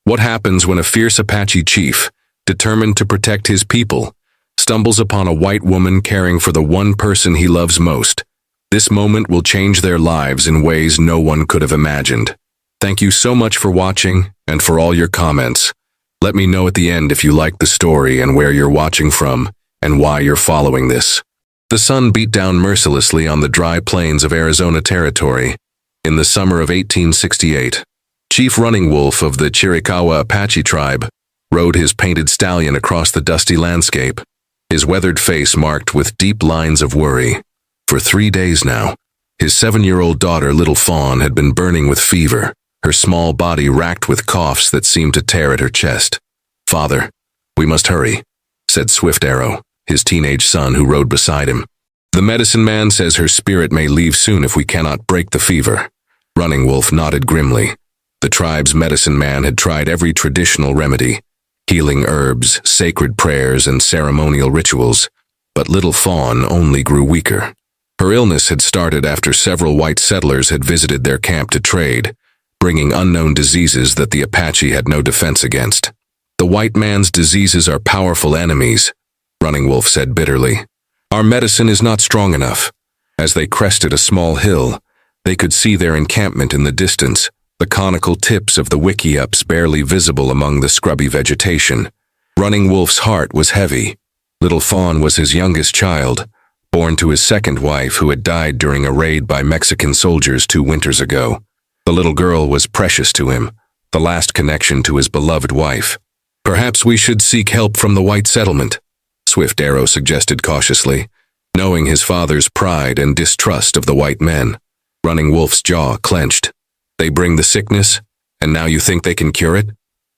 What happens when a fierce Apache chief, determined to protect his people, stumbles upon a white woman caring for the one person he loves most? This moment will change their lives in ways no one could have imagined. Thank you so much for watching and for all your comments. Let me know at the end if you liked the story and where you're watching from and why you're following this. The sun beat down mercilessly on the dry plains of Arizona Territory in the summer of 1868. Chief Running Wolf of the Chiricahua Apache tribe rode his painted stallion across the dusty landscape, his weathered face marked with deep lines of worry. For 3 days now, his 7-year-old daughter, Little Fawn, had been burning with fever, her small body racked with coughs that seemed to tear at her chest. "Father, we must hurry," said Swift Arrow, his teenage son who rode beside him. "The medicine man says her spirit may leave soon if we cannot break the fever." Running Wolf nodded grimly. The tribe's medicine man had tried every traditional remedy, healing herbs, sacred prayers, and ceremonial rituals, but Little Fawn only grew weaker. Her illness had started after several white settlers had visited their camp to trade, bringing unknown diseases that the Apache had no defense against. "The white man's diseases are powerful enemies," Running Wolf said bitterly. "Our medicine is not strong enough." As they crested a small hill, they could see their encampment in the distance, the conical tips of the wickiups barely visible among the scrubby vegetation. Running Wolf's heart was heavy. Little Fawn was his youngest child, born to his second wife who had died during a raid by Mexican soldiers 2 winters ago. The little girl was precious to him, the last connection to his beloved wife. "Perhaps we should seek help from the white settlement," Swift Arrow suggested cautiously, knowing his father's pride and distrust of the white men. Running Wolf's jaw clenched. "They bring the sickness, and now you think they can cure it?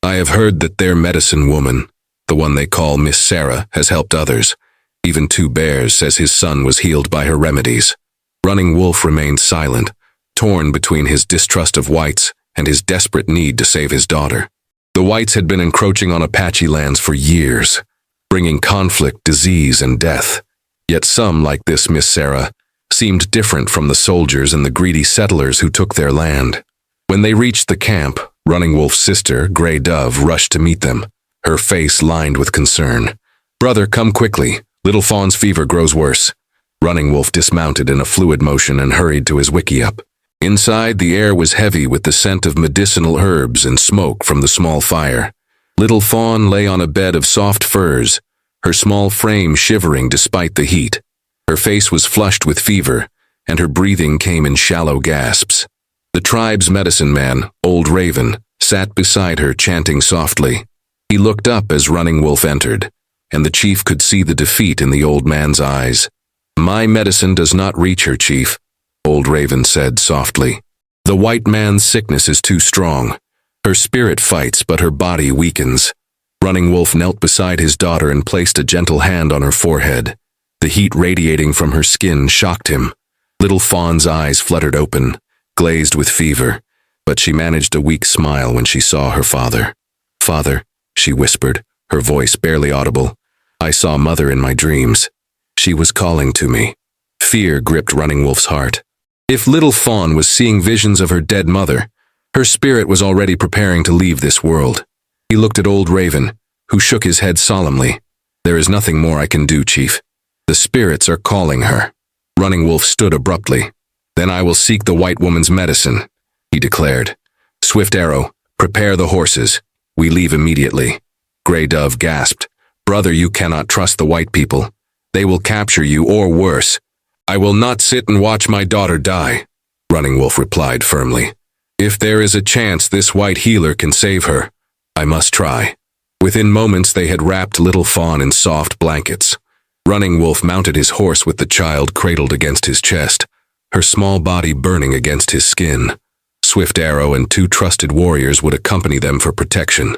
I have heard that their medicine woman, the one they call Miss Sarah, has helped others. Even Two Bears says his son was healed by her remedies." Running Wolf remained silent, torn between his distrust of whites and his desperate need to save his daughter. The whites had been encroaching on Apache lands for years, bringing conflict, disease, and death. Yet some, like this Miss Sarah, seemed different from the soldiers and the greedy settlers who took their land. When they reached the camp, Running Wolf's sister, Gray Dove, rushed to meet them, her face lined with concern. "Brother, come quickly. Little Fawn's fever grows worse." Running Wolf dismounted in a fluid motion and hurried to his wickiup. Inside, the air was heavy with the scent of medicinal herbs and smoke from the small fire. Little Fawn lay on a bed of soft furs, her small frame shivering despite the heat. Her face was flushed with fever, and her breathing came in shallow gasps. The tribe's medicine man, Old Raven, sat beside her chanting softly. He looked up as Running Wolf entered, and the chief could see the defeat in the old man's eyes. "My medicine does not reach her, Chief," Old Raven said softly. "The white man's sickness is too strong. Her spirit fights, but her body weakens." Running Wolf knelt beside his daughter and placed a gentle hand on her forehead. The heat radiating from her skin shocked him. Little Fawn's eyes fluttered open, glazed with fever, but she managed a weak smile when she saw her father. "Father," she whispered, her voice barely audible. "I saw Mother in my dreams. She was calling to me." Fear gripped Running Wolf's heart. If Little Fawn was seeing visions of her dead mother, her spirit was already preparing to leave this world. He looked at Old Raven, who shook his head solemnly. "There is nothing more I can do, Chief. The spirits are calling her." Running Wolf stood abruptly. "Then I will seek the white woman's medicine," he declared. "Swift Arrow, prepare the horses. We leave immediately." Gray Dove gasped. "Brother, you cannot trust the white people. They will capture you, or worse." "I will not sit and watch my daughter die," Running Wolf replied firmly. "If there is a chance this white healer can save her, I must try." Within moments they had wrapped Little Fawn in soft blankets. Running Wolf mounted his horse with the child cradled against his chest, her small body burning against his skin. Swift Arrow and 2 trusted warriors would accompany them for protection.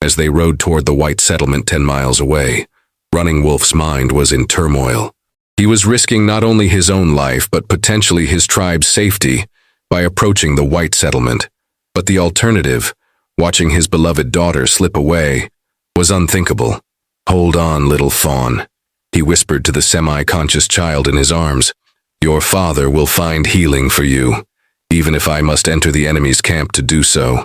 As they rode toward the white settlement 10 miles away, Running Wolf's mind was in turmoil. He was risking not only his own life but potentially his tribe's safety by approaching the white settlement. But the alternative, watching his beloved daughter slip away, was unthinkable. "Hold on, Little Fawn," he whispered to the semi-conscious child in his arms. "Your father will find healing for you, even if I must enter the enemy's camp to do so."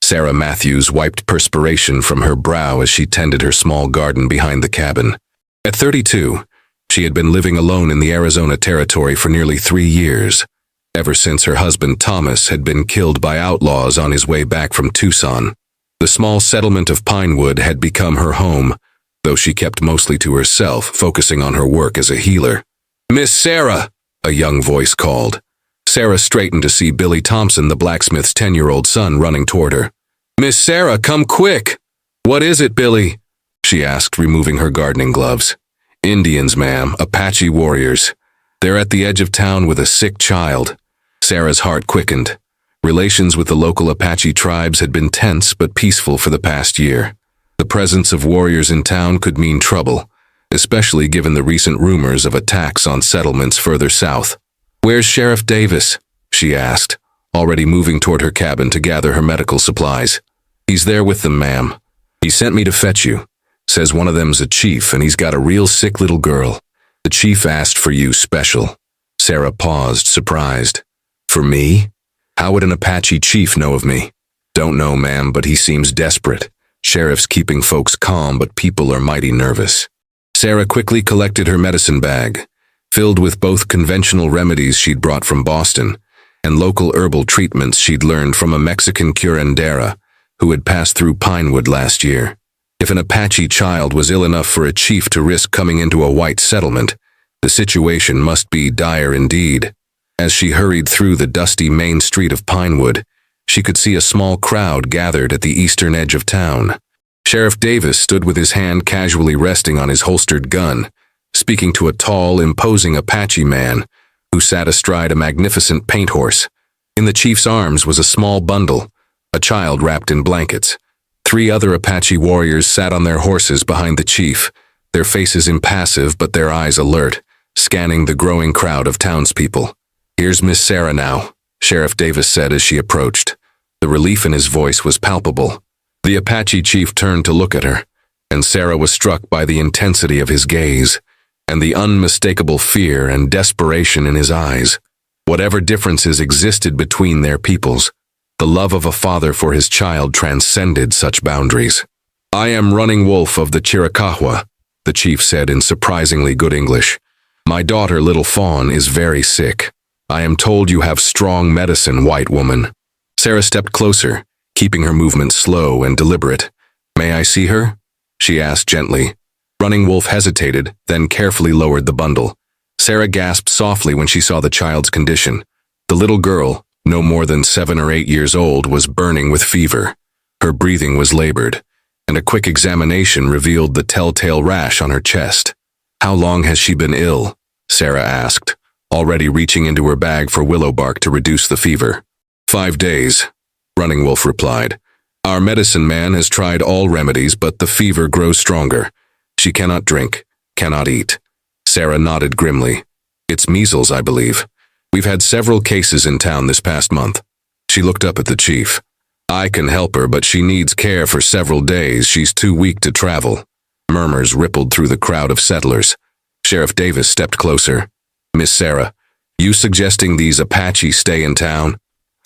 Sarah Matthews wiped perspiration from her brow as she tended her small garden behind the cabin. At 32, she had been living alone in the Arizona Territory for nearly 3 years, ever since her husband Thomas had been killed by outlaws on his way back from Tucson. The small settlement of Pinewood had become her home, though she kept mostly to herself, focusing on her work as a healer. "Miss Sarah!" a young voice called. Sarah straightened to see Billy Thompson, the blacksmith's 10-year-old son, running toward her. "Miss Sarah, come quick!" "What is it, Billy?" she asked, removing her gardening gloves. "Indians, ma'am, Apache warriors. They're at the edge of town with a sick child." Sarah's heart quickened. Relations with the local Apache tribes had been tense but peaceful for the past year. The presence of warriors in town could mean trouble, especially given the recent rumors of attacks on settlements further south. "Where's Sheriff Davis?" she asked, already moving toward her cabin to gather her medical supplies. "He's there with them, ma'am. He sent me to fetch you. Says one of them's a chief and he's got a real sick little girl. The chief asked for you special." Sarah paused, surprised. "For me? How would an Apache chief know of me?" "Don't know, ma'am, but he seems desperate. Sheriff's keeping folks calm, but people are mighty nervous." Sarah quickly collected her medicine bag, filled with both conventional remedies she'd brought from Boston and local herbal treatments she'd learned from a Mexican curandera who had passed through Pinewood last year. If an Apache child was ill enough for a chief to risk coming into a white settlement, the situation must be dire indeed. As she hurried through the dusty main street of Pinewood, she could see a small crowd gathered at the eastern edge of town. Sheriff Davis stood with his hand casually resting on his holstered gun, speaking to a tall, imposing Apache man who sat astride a magnificent paint horse. In the chief's arms was a small bundle, a child wrapped in blankets. 3 other Apache warriors sat on their horses behind the chief, their faces impassive but their eyes alert, scanning the growing crowd of townspeople. "Here's Miss Sarah now," Sheriff Davis said as she approached. The relief in his voice was palpable. The Apache chief turned to look at her, and Sarah was struck by the intensity of his gaze and the unmistakable fear and desperation in his eyes. Whatever differences existed between their peoples, the love of a father for his child transcended such boundaries. "I am Running Wolf of the Chiricahua," the chief said in surprisingly good English. "My daughter, Little Fawn, is very sick. I am told you have strong medicine, white woman." Sarah stepped closer, keeping her movements slow and deliberate. "May I see her?" she asked gently. Running Wolf hesitated, then carefully lowered the bundle. Sarah gasped softly when she saw the child's condition. The little girl, no more than 7 or 8 years old, was burning with fever. Her breathing was labored, and a quick examination revealed the telltale rash on her chest. "How long has she been ill?" Sarah asked, already reaching into her bag for willow bark to reduce the fever. 5 days, Running Wolf replied. "Our medicine man has tried all remedies, but the fever grows stronger. She cannot drink, cannot eat." Sarah nodded grimly. "It's measles, I believe. We've had several cases in town this past month." She looked up at the chief. "I can help her, but she needs care for several days. She's too weak to travel." Murmurs rippled through the crowd of settlers. Sheriff Davis stepped closer. "Miss Sarah, you suggesting these Apaches stay in town?"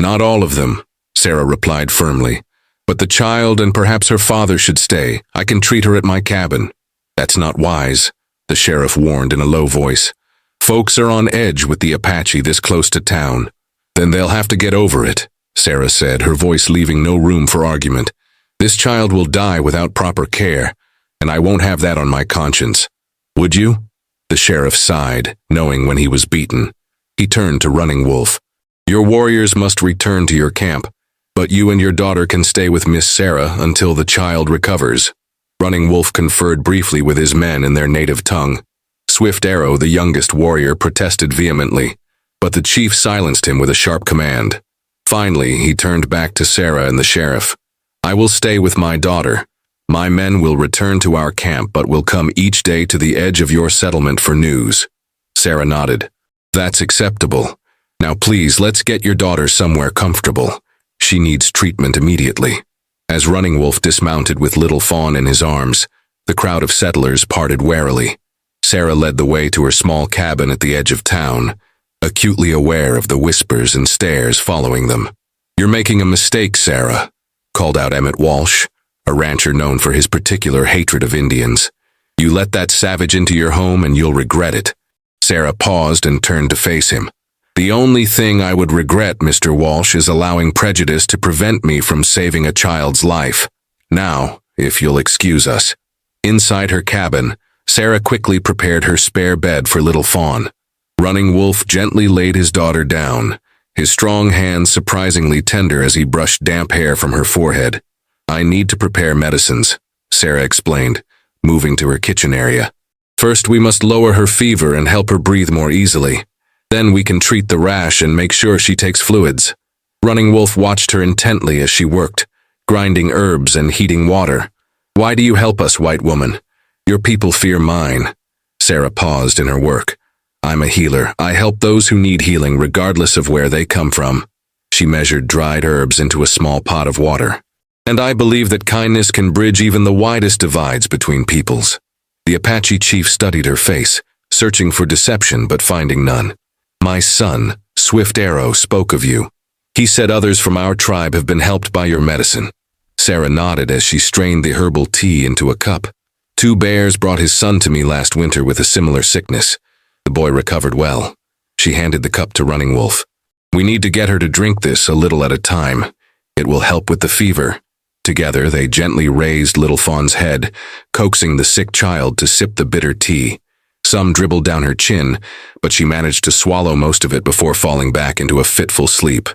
"Not all of them," Sarah replied firmly. "But the child and perhaps her father should stay. I can treat her at my cabin." "That's not wise," the sheriff warned in a low voice. "Folks are on edge with the Apache this close to town." "Then they'll have to get over it," Sarah said, her voice leaving no room for argument. "This child will die without proper care, and I won't have that on my conscience." "Would you?" The sheriff sighed, knowing when he was beaten. He turned to Running Wolf. "Your warriors must return to your camp, but you and your daughter can stay with Miss Sarah until the child recovers." Running Wolf conferred briefly with his men in their native tongue. Swift Arrow, the youngest warrior, protested vehemently, but the chief silenced him with a sharp command. Finally, he turned back to Sarah and the sheriff. "I will stay with my daughter. My men will return to our camp, but will come each day to the edge of your settlement for news." Sarah nodded. "That's acceptable. Now please, let's get your daughter somewhere comfortable. She needs treatment immediately." As Running Wolf dismounted with Little Fawn in his arms, the crowd of settlers parted warily. Sarah led the way to her small cabin at the edge of town, acutely aware of the whispers and stares following them. "You're making a mistake, Sarah," called out Emmett Walsh, a rancher known for his particular hatred of Indians. You let that savage into your home and you'll regret it. Sarah paused and turned to face him. The only thing I would regret, Mr. Walsh, is allowing prejudice to prevent me from saving a child's life. Now, if you'll excuse us. Inside her cabin, Sarah quickly prepared her spare bed for little Fawn. Running Wolf gently laid his daughter down, his strong hands surprisingly tender as he brushed damp hair from her forehead. I need to prepare medicines, Sarah explained, moving to her kitchen area. First, we must lower her fever and help her breathe more easily. Then we can treat the rash and make sure she takes fluids. Running Wolf watched her intently as she worked, grinding herbs and heating water. Why do you help us, white woman? Your people fear mine. Sarah paused in her work. I'm a healer. I help those who need healing regardless of where they come from. She measured dried herbs into a small pot of water. And I believe that kindness can bridge even the widest divides between peoples. The Apache chief studied her face, searching for deception but finding none. My son, Swift Arrow, spoke of you. He said others from our tribe have been helped by your medicine. Sarah nodded as she strained the herbal tea into a cup. 2 bears brought his son to me last winter with a similar sickness. The boy recovered well. She handed the cup to Running Wolf. We need to get her to drink this a little at a time. It will help with the fever. Together, they gently raised little Fawn's head, coaxing the sick child to sip the bitter tea. Some dribbled down her chin, but she managed to swallow most of it before falling back into a fitful sleep.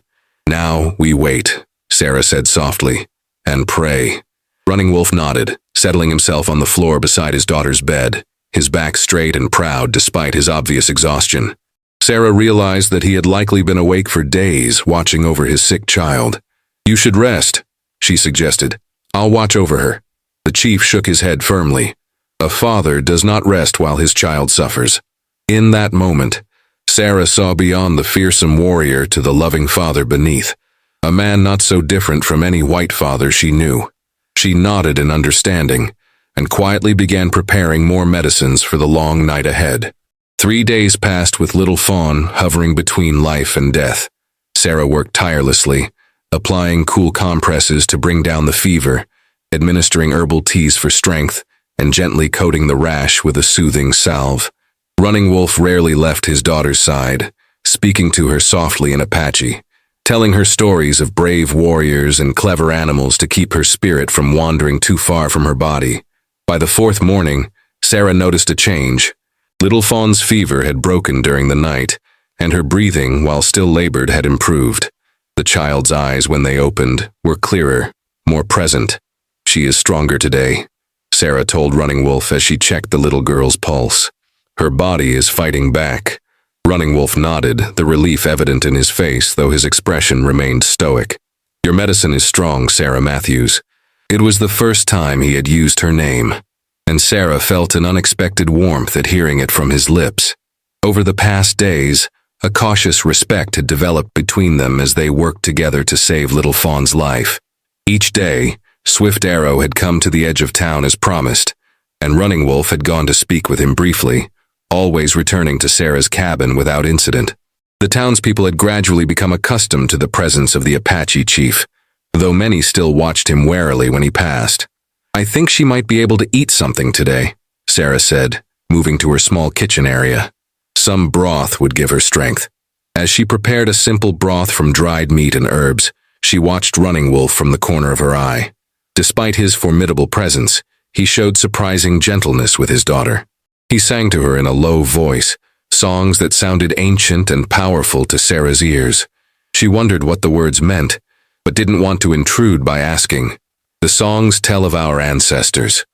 Now we wait, Sarah said softly, and pray. Running Wolf nodded, settling himself on the floor beside his daughter's bed, his back straight and proud despite his obvious exhaustion. Sarah realized that he had likely been awake for days, watching over his sick child. You should rest, she suggested. I'll watch over her. The chief shook his head firmly. A father does not rest while his child suffers. In that moment, Sarah saw beyond the fearsome warrior to the loving father beneath, a man not so different from any white father she knew. She nodded in understanding, and quietly began preparing more medicines for the long night ahead. 3 days passed with little Fawn hovering between life and death. Sarah worked tirelessly, applying cool compresses to bring down the fever, administering herbal teas for strength, and gently coating the rash with a soothing salve. Running Wolf rarely left his daughter's side, speaking to her softly in Apache, telling her stories of brave warriors and clever animals to keep her spirit from wandering too far from her body. By the 4th morning, Sarah noticed a change. Little Fawn's fever had broken during the night, and her breathing, while still labored, had improved. The child's eyes, when they opened, were clearer, more present. She is stronger today, Sarah told Running Wolf as she checked the little girl's pulse. Her body is fighting back. Running Wolf nodded, the relief evident in his face, though his expression remained stoic. Your medicine is strong, Sarah Matthews. It was the first time he had used her name, and Sarah felt an unexpected warmth at hearing it from his lips. Over the past days, a cautious respect had developed between them as they worked together to save little Fawn's life. Each day, Swift Arrow had come to the edge of town as promised, and Running Wolf had gone to speak with him briefly, always returning to Sarah's cabin without incident. The townspeople had gradually become accustomed to the presence of the Apache chief, though many still watched him warily when he passed. I think she might be able to eat something today, Sarah said, moving to her small kitchen area. Some broth would give her strength. As she prepared a simple broth from dried meat and herbs, she watched Running Wolf from the corner of her eye. Despite his formidable presence, he showed surprising gentleness with his daughter. He sang to her in a low voice, songs that sounded ancient and powerful to Sarah's ears. She wondered what the words meant, but didn't want to intrude by asking. The songs tell of our ancestors,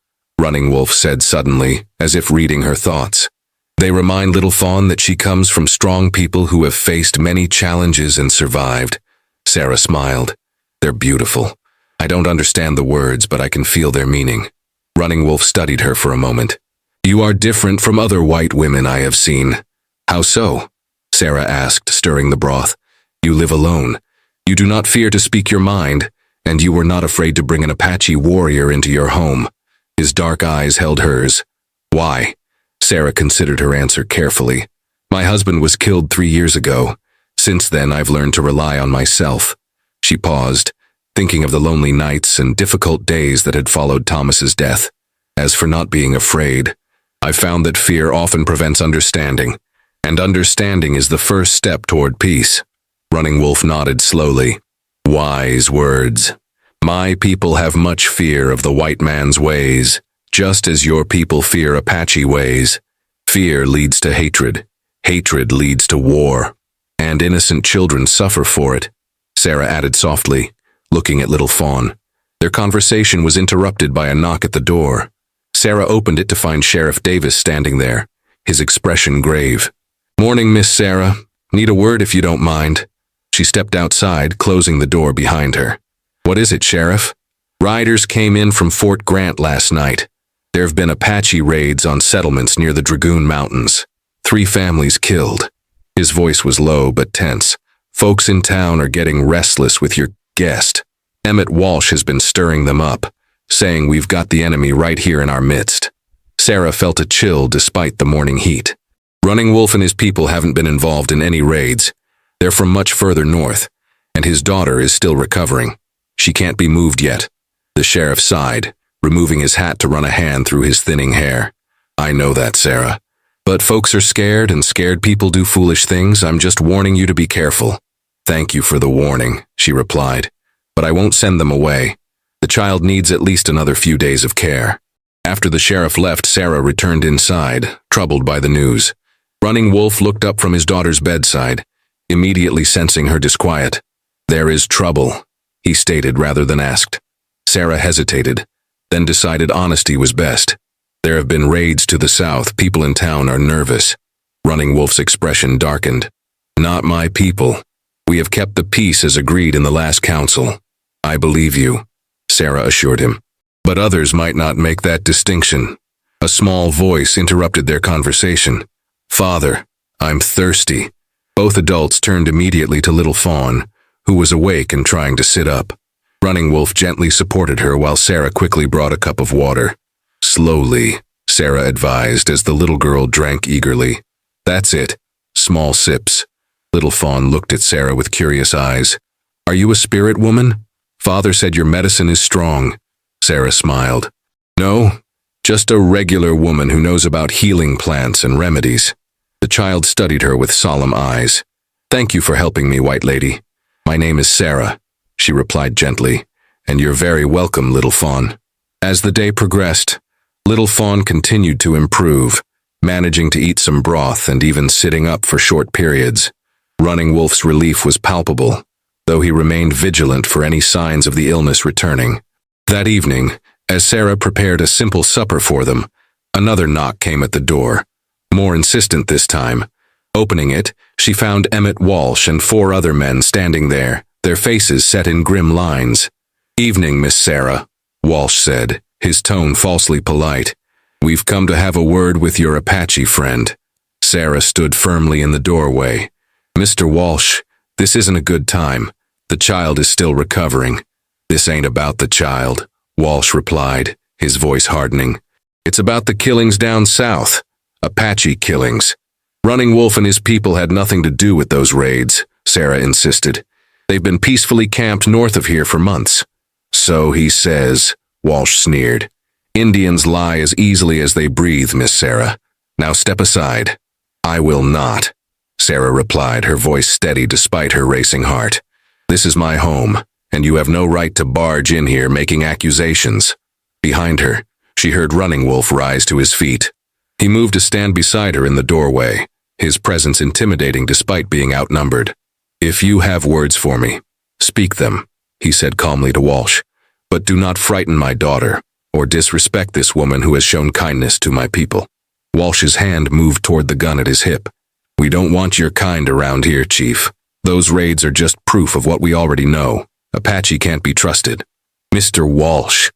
Running Wolf said suddenly, as if reading her thoughts. They remind little Fawn that she comes from strong people who have faced many challenges and survived. Sarah smiled. They're beautiful. I don't understand the words, but I can feel their meaning. Running Wolf studied her for a moment. You are different from other white women I have seen. How so? Sarah asked, stirring the broth. You live alone. You do not fear to speak your mind, and you were not afraid to bring an Apache warrior into your home. His dark eyes held hers. Why? Sarah considered her answer carefully. My husband was killed 3 years ago. Since then, I've learned to rely on myself. She paused, thinking of the lonely nights and difficult days that had followed Thomas's death. As for not being afraid, I found that fear often prevents understanding, and understanding is the first step toward peace. Running Wolf nodded slowly. Wise words. My people have much fear of the white man's ways, just as your people fear Apache ways. Fear leads to hatred. Hatred leads to war. And innocent children suffer for it, Sarah added softly, looking at little Fawn. Their conversation was interrupted by a knock at the door. Sarah opened it to find Sheriff Davis standing there, his expression grave. Morning, Miss Sarah. Need a word if you don't mind. She stepped outside, closing the door behind her. What is it, Sheriff? Riders came in from Fort Grant last night. There have been Apache raids on settlements near the Dragoon Mountains. 3 families killed. His voice was low but tense. Folks in town are getting restless with your guest. Emmett Walsh has been stirring them up, saying we've got the enemy right here in our midst. Sarah felt a chill despite the morning heat. Running Wolf and his people haven't been involved in any raids. They're from much further north, and his daughter is still recovering. She can't be moved yet. The sheriff sighed, removing his hat to run a hand through his thinning hair. I know that, Sarah. But folks are scared, and scared people do foolish things. I'm just warning you to be careful. Thank you for the warning, she replied. But I won't send them away. The child needs at least another few days of care. After the sheriff left, Sarah returned inside, troubled by the news. Running Wolf looked up from his daughter's bedside, immediately sensing her disquiet. There is trouble, he stated rather than asked. Sarah hesitated, then decided honesty was best. There have been raids to the south. People in town are nervous. Running Wolf's expression darkened. Not my people. We have kept the peace as agreed in the last council. I believe you, Sarah assured him. But others might not make that distinction. A small voice interrupted their conversation. Father, I'm thirsty. Both adults turned immediately to little Fawn, who was awake and trying to sit up. Running Wolf gently supported her while Sarah quickly brought a cup of water. Slowly, Sarah advised as the little girl drank eagerly. That's it. Small sips. Little Fawn looked at Sarah with curious eyes. Are you a spirit woman? Father said your medicine is strong. Sarah smiled. No, just a regular woman who knows about healing plants and remedies. The child studied her with solemn eyes. Thank you for helping me, White Lady. My name is Sarah, she replied gently, and you're very welcome, Little Fawn. As the day progressed, Little Fawn continued to improve, managing to eat some broth and even sitting up for short periods. Running Wolf's relief was palpable, though he remained vigilant for any signs of the illness returning. That evening, as Sarah prepared a simple supper for them, another knock came at the door, more insistent this time. Opening it, she found Emmett Walsh and 4 other men standing there, their faces set in grim lines. Evening, Miss Sarah, Walsh said, his tone falsely polite. We've come to have a word with your Apache friend. Sarah stood firmly in the doorway. Mr. Walsh, this isn't a good time. The child is still recovering. This ain't about the child, Walsh replied, his voice hardening. It's about the killings down south. Apache killings. Running Wolf and his people had nothing to do with those raids, Sarah insisted. They've been peacefully camped north of here for months. So he says, Walsh sneered. Indians lie as easily as they breathe, Miss Sarah. Now step aside. I will not, Sarah replied, her voice steady despite her racing heart. This is my home, and you have no right to barge in here making accusations. Behind her, she heard Running Wolf rise to his feet. He moved to stand beside her in the doorway, his presence intimidating despite being outnumbered. If you have words for me, speak them, he said calmly to Walsh. But do not frighten my daughter, or disrespect this woman who has shown kindness to my people. Walsh's hand moved toward the gun at his hip. We don't want your kind around here, Chief. Those raids are just proof of what we already know. Apache can't be trusted. Mr. Walsh.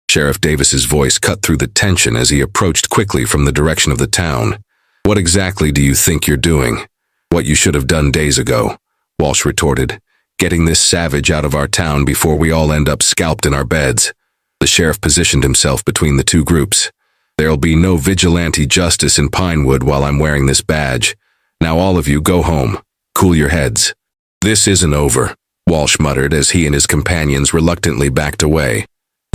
Sheriff Davis's voice cut through the tension as he approached quickly from the direction of the town. What exactly do you think you're doing? What you should have done days ago, Walsh retorted. Getting this savage out of our town before we all end up scalped in our beds. The sheriff positioned himself between the two groups. There'll be no vigilante justice in Pinewood while I'm wearing this badge. Now all of you go home. Cool your heads. This isn't over, Walsh muttered as he and his companions reluctantly backed away.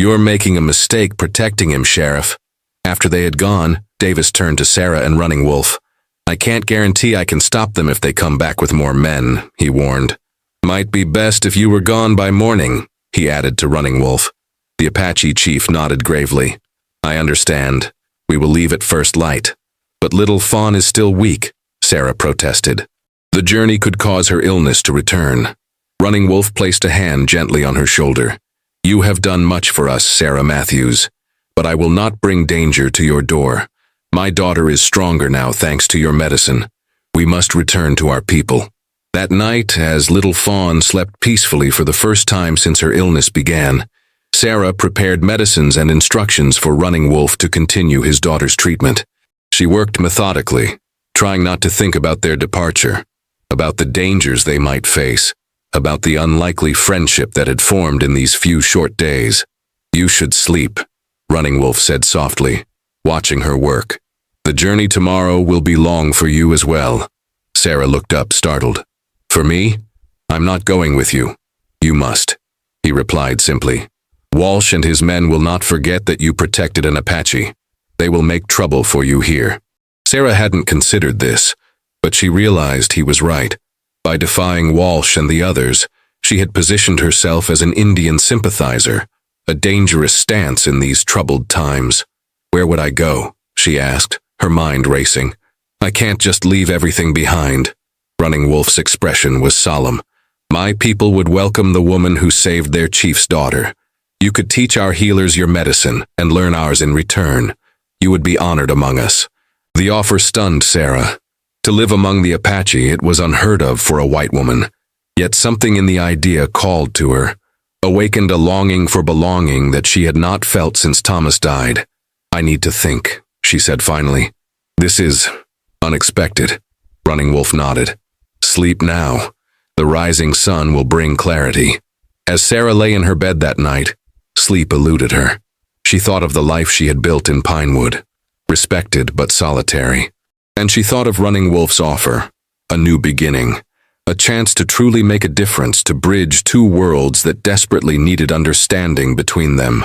"You're making a mistake protecting him, Sheriff." After they had gone, Davis turned to Sarah and Running Wolf. "I can't guarantee I can stop them if they come back with more men," he warned. "Might be best if you were gone by morning," he added to Running Wolf. The Apache chief nodded gravely. "I understand. We will leave at first light." "But Little Fawn is still weak," Sarah protested. "The journey could cause her illness to return." Running Wolf placed a hand gently on her shoulder. "You have done much for us, Sarah Matthews, but I will not bring danger to your door. My daughter is stronger now thanks to your medicine. We must return to our people." That night, as Little Fawn slept peacefully for the first time since her illness began, Sarah prepared medicines and instructions for Running Wolf to continue his daughter's treatment. She worked methodically, trying not to think about their departure, about the dangers they might face, about the unlikely friendship that had formed in these few short days. "You should sleep," Running Wolf said softly, watching her work. "The journey tomorrow will be long for you as well." Sarah looked up, startled. "For me? I'm not going with you." "You must," he replied simply. "Walsh and his men will not forget that you protected an Apache. They will make trouble for you here." Sarah hadn't considered this, but she realized he was right. By defying Walsh and the others, she had positioned herself as an Indian sympathizer, a dangerous stance in these troubled times. "Where would I go?" she asked, her mind racing. "I can't just leave everything behind." Running Wolf's expression was solemn. "My people would welcome the woman who saved their chief's daughter. You could teach our healers your medicine and learn ours in return. You would be honored among us." The offer stunned Sarah. To live among the Apache, it was unheard of for a white woman. Yet something in the idea called to her, awakened a longing for belonging that she had not felt since Thomas died. "I need to think," she said finally. "This is unexpected." Running Wolf nodded. "Sleep now. The rising sun will bring clarity." As Sarah lay in her bed that night, sleep eluded her. She thought of the life she had built in Pinewood, respected but solitary. And she thought of Running Wolf's offer, a new beginning, a chance to truly make a difference, to bridge two worlds that desperately needed understanding between them.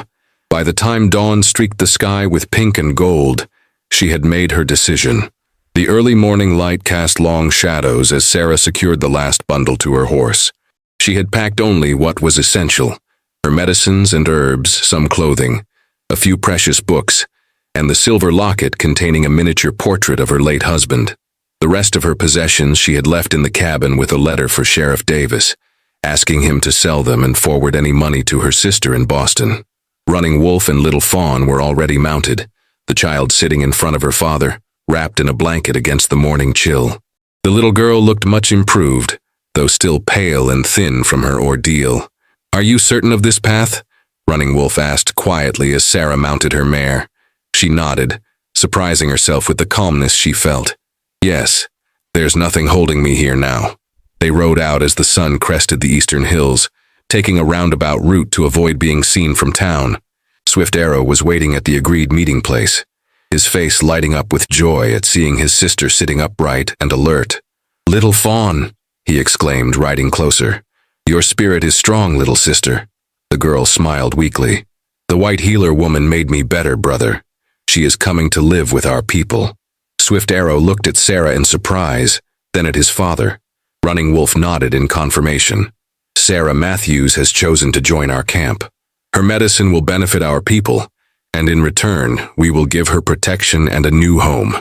By the time dawn streaked the sky with pink and gold, she had made her decision. The early morning light cast long shadows as Sarah secured the last bundle to her horse. She had packed only what was essential: her medicines and herbs, some clothing, a few precious books, and the silver locket containing a miniature portrait of her late husband. The rest of her possessions she had left in the cabin with a letter for Sheriff Davis, asking him to sell them and forward any money to her sister in Boston. Running Wolf and Little Fawn were already mounted, the child sitting in front of her father, wrapped in a blanket against the morning chill. The little girl looked much improved, though still pale and thin from her ordeal. "Are you certain of this path?" Running Wolf asked quietly as Sarah mounted her mare. She nodded, surprising herself with the calmness she felt. "Yes, there's nothing holding me here now." They rode out as the sun crested the eastern hills, taking a roundabout route to avoid being seen from town. Swift Arrow was waiting at the agreed meeting place, his face lighting up with joy at seeing his sister sitting upright and alert. "Little Fawn," he exclaimed, riding closer. "Your spirit is strong, little sister." The girl smiled weakly. "The white healer woman made me better, brother. She is coming to live with our people." Swift Arrow looked at Sarah in surprise, then at his father. Running Wolf nodded in confirmation. "Sarah Matthews has chosen to join our camp. Her medicine will benefit our people, and in return, we will give her protection and a new home."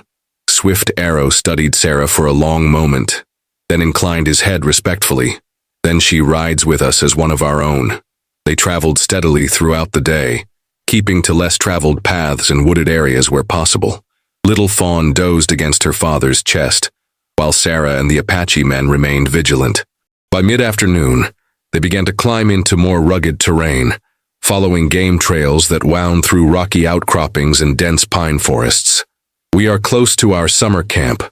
Swift Arrow studied Sarah for a long moment, then inclined his head respectfully. "Then she rides with us as one of our own." They traveled steadily throughout the day, keeping to less traveled paths and wooded areas where possible. Little Fawn dozed against her father's chest, while Sarah and the Apache men remained vigilant. By mid-afternoon, they began to climb into more rugged terrain, following game trails that wound through rocky outcroppings and dense pine forests. "We are close to our summer camp,"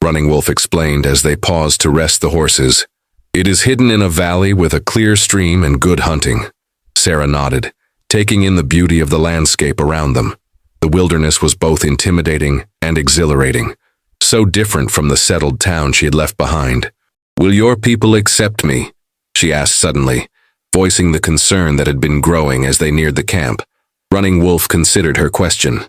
Running Wolf explained as they paused to rest the horses. "It is hidden in a valley with a clear stream and good hunting." Sarah nodded, taking in the beauty of the landscape around them. The wilderness was both intimidating and exhilarating, so different from the settled town she had left behind. "Will your people accept me?" she asked suddenly, voicing the concern that had been growing as they neared the camp. Running Wolf considered her question.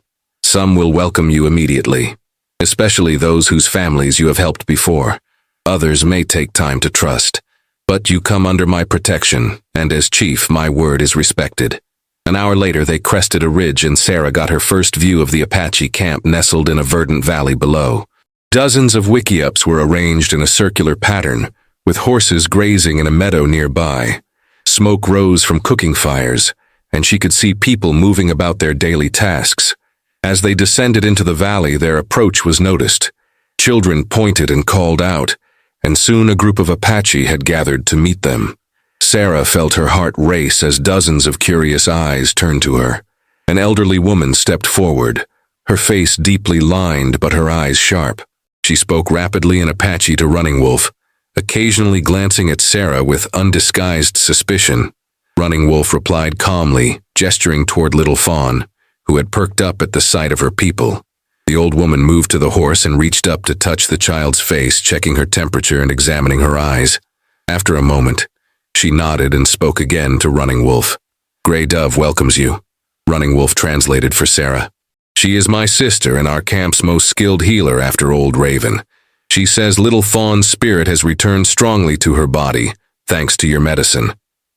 Some will welcome you immediately, especially those whose families you have helped before. Others may take time to trust. But you come under my protection, and as chief, my word is respected. An hour later, they crested a ridge and Sarah got her first view of the Apache camp nestled in a verdant valley below. Dozens of wickiups were arranged in a circular pattern, with horses grazing in a meadow nearby. Smoke rose from cooking fires, and she could see people moving about their daily tasks. As they descended into the valley, their approach was noticed. Children pointed and called out, and soon a group of Apache had gathered to meet them. Sarah felt her heart race as dozens of curious eyes turned to her. An elderly woman stepped forward, her face deeply lined but her eyes sharp. She spoke rapidly in Apache to Running Wolf, occasionally glancing at Sarah with undisguised suspicion. Running Wolf replied calmly, gesturing toward Little Fawn, who had perked up at the sight of her people. The old woman moved to the horse and reached up to touch the child's face, checking her temperature and examining her eyes. After a moment, she nodded and spoke again to Running Wolf. Grey Dove welcomes you, Running Wolf translated for Sarah. She is my sister and our camp's most skilled healer after Old Raven. She says Little Fawn's spirit has returned strongly to her body, thanks to your medicine.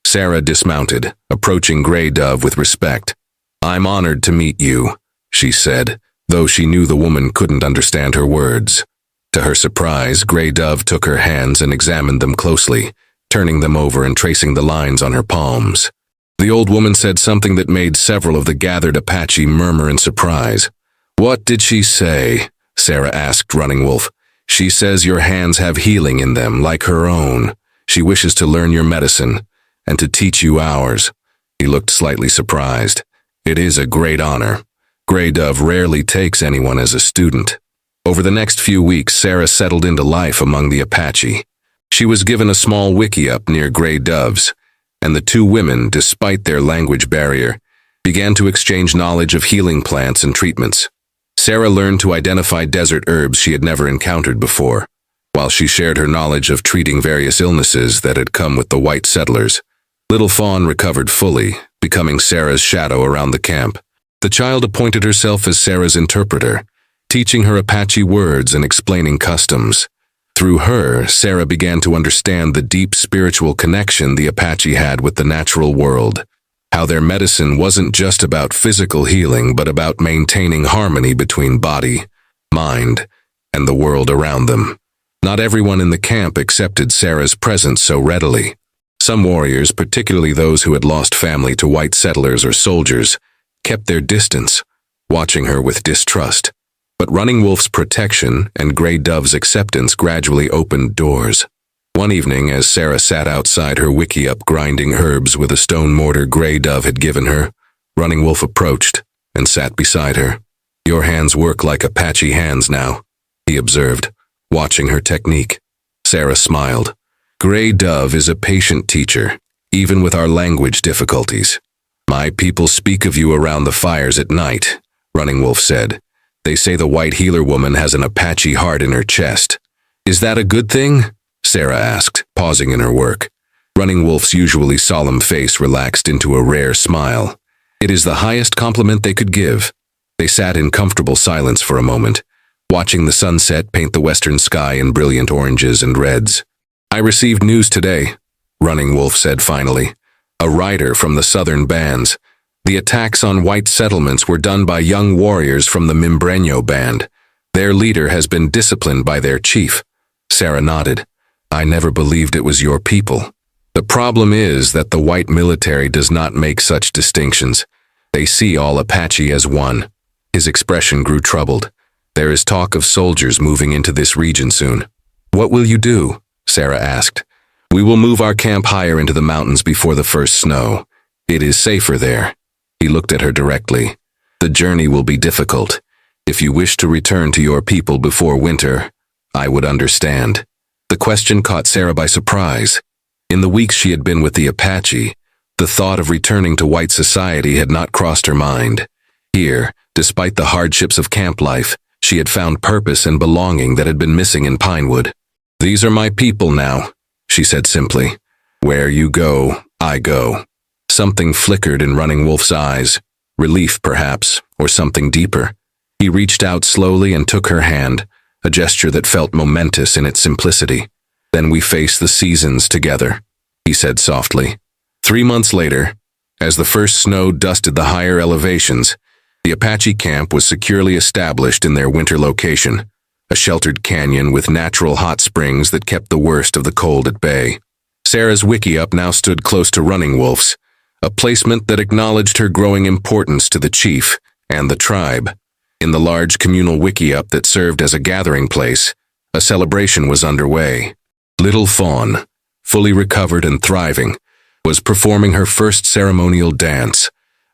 Sarah dismounted, approaching Grey Dove with respect. I'm honored to meet you, she said, though she knew the woman couldn't understand her words. To her surprise, Grey Dove took her hands and examined them closely, turning them over and tracing the lines on her palms. The old woman said something that made several of the gathered Apache murmur in surprise. What did she say? Sarah asked Running Wolf. She says your hands have healing in them, like her own. She wishes to learn your medicine, and to teach you ours. He looked slightly surprised. It is a great honor. Grey Dove rarely takes anyone as a student. Over the next few weeks, Sarah settled into life among the Apache. She was given a small wickiup near Grey Dove's, and the two women, despite their language barrier, began to exchange knowledge of healing plants and treatments. Sarah learned to identify desert herbs she had never encountered before, while she shared her knowledge of treating various illnesses that had come with the white settlers. Little Fawn recovered fully, becoming Sarah's shadow around the camp. The child appointed herself as Sarah's interpreter, teaching her Apache words and explaining customs. Through her, Sarah began to understand the deep spiritual connection the Apache had with the natural world, how their medicine wasn't just about physical healing but about maintaining harmony between body, mind, and the world around them. Not everyone in the camp accepted Sarah's presence so readily. Some warriors, particularly those who had lost family to white settlers or soldiers, kept their distance, watching her with distrust. But Running Wolf's protection and Grey Dove's acceptance gradually opened doors. One evening, as Sarah sat outside her wickiup grinding herbs with a stone mortar Grey Dove had given her, Running Wolf approached and sat beside her. Your hands work like Apache hands now, he observed, watching her technique. Sarah smiled. Grey Dove is a patient teacher, even with our language difficulties. My people speak of you around the fires at night, Running Wolf said. They say the white healer woman has an Apache heart in her chest. Is that a good thing? Sarah asked, pausing in her work. Running Wolf's usually solemn face relaxed into a rare smile. It is the highest compliment they could give. They sat in comfortable silence for a moment, watching the sunset paint the western sky in brilliant oranges and reds. I received news today, Running Wolf said finally. A rider from the southern bands. The attacks on white settlements were done by young warriors from the Mimbreño band. Their leader has been disciplined by their chief. Sarah nodded. I never believed it was your people. The problem is that the white military does not make such distinctions. They see all Apache as one. His expression grew troubled. There is talk of soldiers moving into this region soon. What will you do? Sarah asked. We will move our camp higher into the mountains before the first snow. It is safer there. He looked at her directly. The journey will be difficult. If you wish to return to your people before winter, I would understand. The question caught Sarah by surprise. In the weeks she had been with the Apache, the thought of returning to white society had not crossed her mind. Here, despite the hardships of camp life, she had found purpose and belonging that had been missing in Pinewood. These are my people now, she said simply. Where you go, I go. Something flickered in Running Wolf's eyes. Relief, perhaps, or something deeper. He reached out slowly and took her hand, a gesture that felt momentous in its simplicity. Then we face the seasons together, he said softly. 3 months later, as the first snow dusted the higher elevations, the Apache camp was securely established in their winter location, a sheltered canyon with natural hot springs that kept the worst of the cold at bay. Sarah's wickiup now stood close to Running Wolf's, a placement that acknowledged her growing importance to the chief and the tribe. In the large communal wickiup that served as a gathering place, a celebration was underway. Little Fawn, fully recovered and thriving, was performing her first ceremonial dance,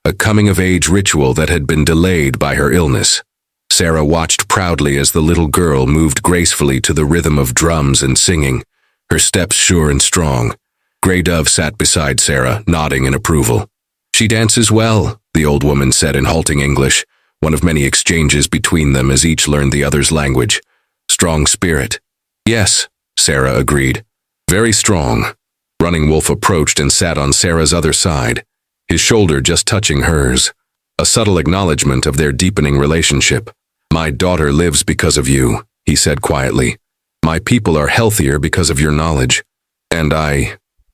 a coming-of-age ritual that had been delayed by her illness. Sarah watched proudly as the little girl moved gracefully to the rhythm of drums and singing, her steps sure and strong. Grey Dove sat beside Sarah, nodding in approval. "She dances well," the old woman said in halting English, one of many exchanges between them as each learned the other's language. "Strong spirit." "Yes," Sarah agreed. "Very strong." Running Wolf approached and sat on Sarah's other side, his shoulder just touching hers, a subtle acknowledgement of their deepening relationship. "My daughter lives because of you," he said quietly. "My people are healthier because of your knowledge. And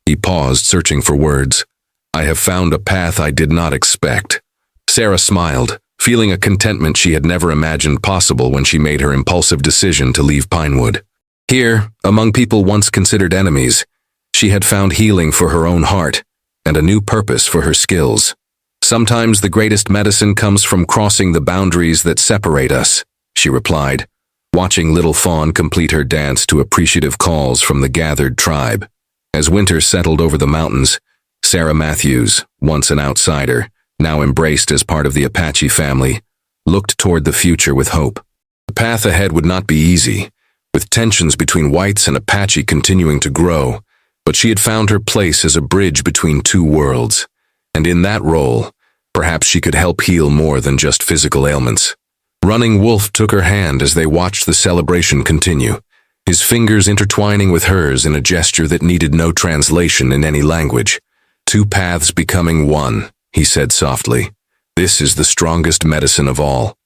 He paused, searching for words. "I have found a path I did not expect." Sarah smiled, feeling a contentment she had never imagined possible when she made her impulsive decision to leave Pinewood. Here, among people once considered enemies, she had found healing for her own heart and a new purpose for her skills. "Sometimes the greatest medicine comes from crossing the boundaries that separate us," she replied, watching Little Fawn complete her dance to appreciative calls from the gathered tribe. As winter settled over the mountains, Sarah Matthews, once an outsider, now embraced as part of the Apache family, looked toward the future with hope. The path ahead would not be easy, with tensions between whites and Apache continuing to grow, but she had found her place as a bridge between two worlds, and in that role, perhaps she could help heal more than just physical ailments. Running Wolf took her hand as they watched the celebration continue, his fingers intertwining with hers in a gesture that needed no translation in any language. "Two paths becoming one," he said softly. "This is the strongest medicine of all."